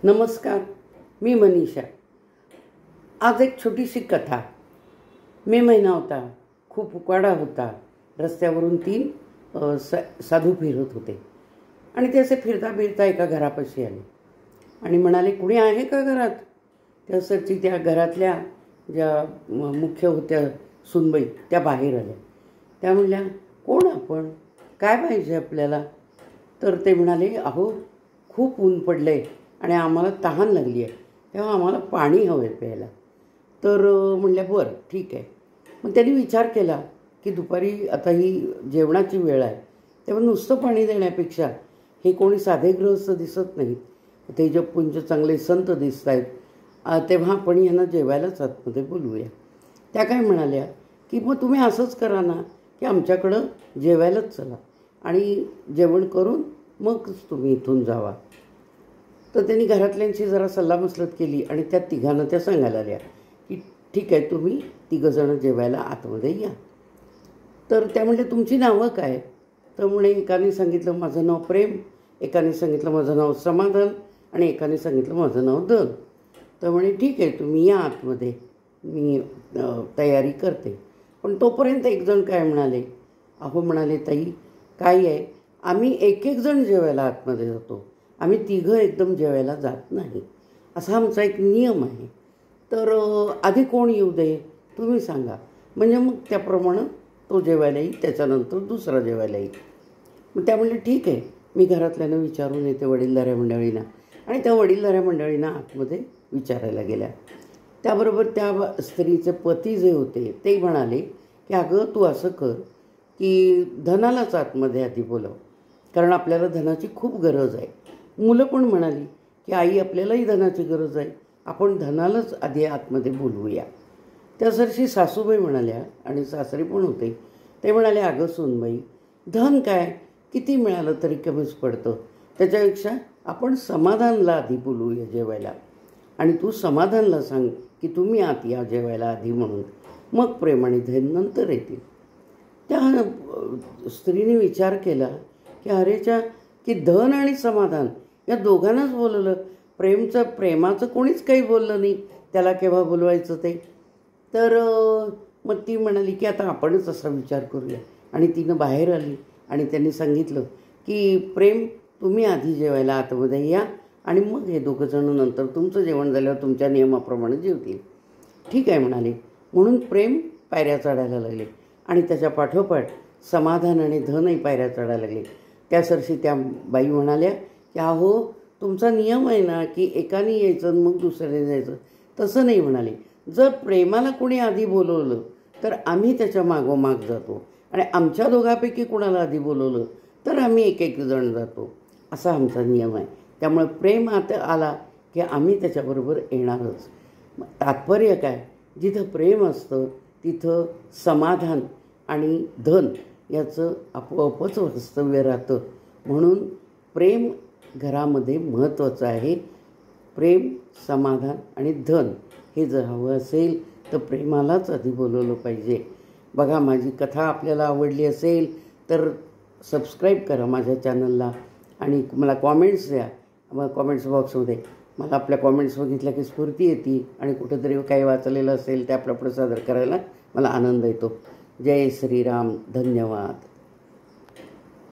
नमस्कार, मी मनीषा. आज एक छोटीशी कथा. मे महिना होता, खूप उकाडा होता. रस्त्यावरून तीन साधू फिरत होते आणि ते असे फिरता फिरता एका घरापाशी आले आणि म्हणाले, कुणी आहे का घरात? त्यासाठी त्या घरातल्या ज्या मुख्य होत्या सुनबाई त्या बाहेर आल्या. त्या म्हणल्या, कोण आपण, काय पाहिजे आपल्याला? तर ते म्हणाले, अहो खूप ऊन पडलं आहे आणि आम्हाला तहान लागली आहे, तेव्हा आम्हाला पाणी हवं आहे प्यायला. तर म्हणल्या, बरं ठीक आहे. मग त्यांनी विचार केला की दुपारी आता ही जेवणाची वेळ आहे, तेव्हा नुसतं पाणी देण्यापेक्षा हे कोणी साधे गृहस्थ दिसत नाहीत, तेजपुंज चांगले संत दिसत आहेत, तेव्हा आपण यांना जेवायलाच आतमध्ये बोलवूया. त्या काय म्हणाल्या की मग तुम्ही असंच करा ना की आमच्याकडं जेवायलाच चला आणि जेवण करून मगच तुम्ही इथून जावा. तर त्यांनी घरातल्यांची जरा सल्लामसलत केली आणि त्या तिघांना त्या सांगायला आल्या की ठीक आहे, तुम्ही तिघंजणं जेवायला आतमध्ये या. तर त्या म्हणल्या, तुमची नावं काय? तर म्हणे, एकाने सांगितलं माझं नाव प्रेम, एकाने सांगितलं माझं नाव समाधान आणि एकाने सांगितलं माझं नाव धन. तर म्हणे, ठीक आहे, तुम्ही या आतमध्ये, मी तयारी करते. पण तोपर्यंत एकजण काय म्हणाले, अहो म्हणाले, ताई काय आहे, आम्ही एक एक जण जेवायला आतमध्ये जातो, आम्ही तिघं एकदम जेवायला जात नाही, असा आमचा एक नियम आहे. तर आधी कोण येऊ दे, तुम्ही सांगा, म्हणजे मग त्याप्रमाणे तो जेवायला येईल, त्याच्यानंतर दुसरा जेवायला येईल. मग त्या म्हणले, ठीक आहे, मी घरातल्यांना विचारून येते, वडीलधाऱ्या मंडळींना. आणि त्या वडीलधाऱ्या मंडळींना आतमध्ये विचारायला गेल्या. त्याबरोबर त्या स्त्रीचे पती जे होते ते म्हणाले की अगं तू असं कर की धनालाच आतमध्ये आधी बोलव, कारण आपल्याला धनाची खूप गरज आहे. मुलं पण म्हणाली की आई आपल्यालाही धनाची गरज आहे, आपण धनालाच आधी आतमध्ये बोलवूया. त्यासाठी सासूबाई म्हणाल्या आणि सासरे पण होते, ते म्हणाले, अगं सोनबाई, धन काय किती मिळालं तरी कमीच पडतं, त्याच्यापेक्षा आपण समाधानला आधी बोलवूया जेवायला आणि तू समाधानला सांग की तुम्ही आत या जेवायला आधी म्हणून, मग प्रेम आणि धन नंतर येतील. त्या स्त्रीने विचार केला की अरेच्या, की धन आणि समाधान या दोघांनाच बोलवलं, प्रेमाचं कोणीच काही बोललं नाही, त्याला केव्हा बोलवायचं ते. तर मग ती म्हणाली की आता आपणच असा विचार करूया. आणि तिनं बाहेर आली आणि त्यांनी सांगितलं की प्रेम, तुम्ही आधी जेवायला आतमध्ये या आणि मग हे दोघंजणं नंतर तुमचं जेवण झाल्यावर तुमच्या नियमाप्रमाणे जेवतील. ठीक आहे म्हणाले. म्हणून प्रेम पायऱ्या चढायला लागले आणि त्याच्या पाठोपाठ समाधान आणि धनही पायऱ्या चढायला लागले. त्यासरशी त्या बाई म्हणाल्या की अहो तुमचा नियम आहे ना की एकाने यायचं मग दुसऱ्याने जायचं, तसं नाही म्हणाले. जर प्रेमाला कोणी आधी बोलवलं तर आम्ही त्याच्या मागोमाग जातो आणि आमच्या दोघांपैकी कोणाला आधी बोलवलं तर आम्ही एक एक जण जातो, असा आमचा नियम आहे. त्यामुळे प्रेम आता आला की आम्ही त्याच्याबरोबर येणारच. तात्पर्य काय, जिथं प्रेम असतं तिथं समाधान आणि धन याचं आपोआपच वास्तव्य राहतं. म्हणून प्रेम घरामध्ये महत्त्वाचं आहे. प्रेम, समाधान आणि धन हे जर हवं असेल तर प्रेमालाच आधी बोलवलं पाहिजे. बघा, माझी कथा आपल्याला आवडली असेल तर सबस्क्राईब करा माझ्या चॅनलला आणि मला कॉमेंट्स द्या. मग कॉमेंट्स बॉक्समध्ये मला आपल्या कॉमेंट्स बघितल्या की स्फूर्ती येते आणि कुठंतरी काही वाचलेलं असेल त्याप्रमाणे सादर करायला मला आनंद येतो. जय श्रीराम. धन्यवाद.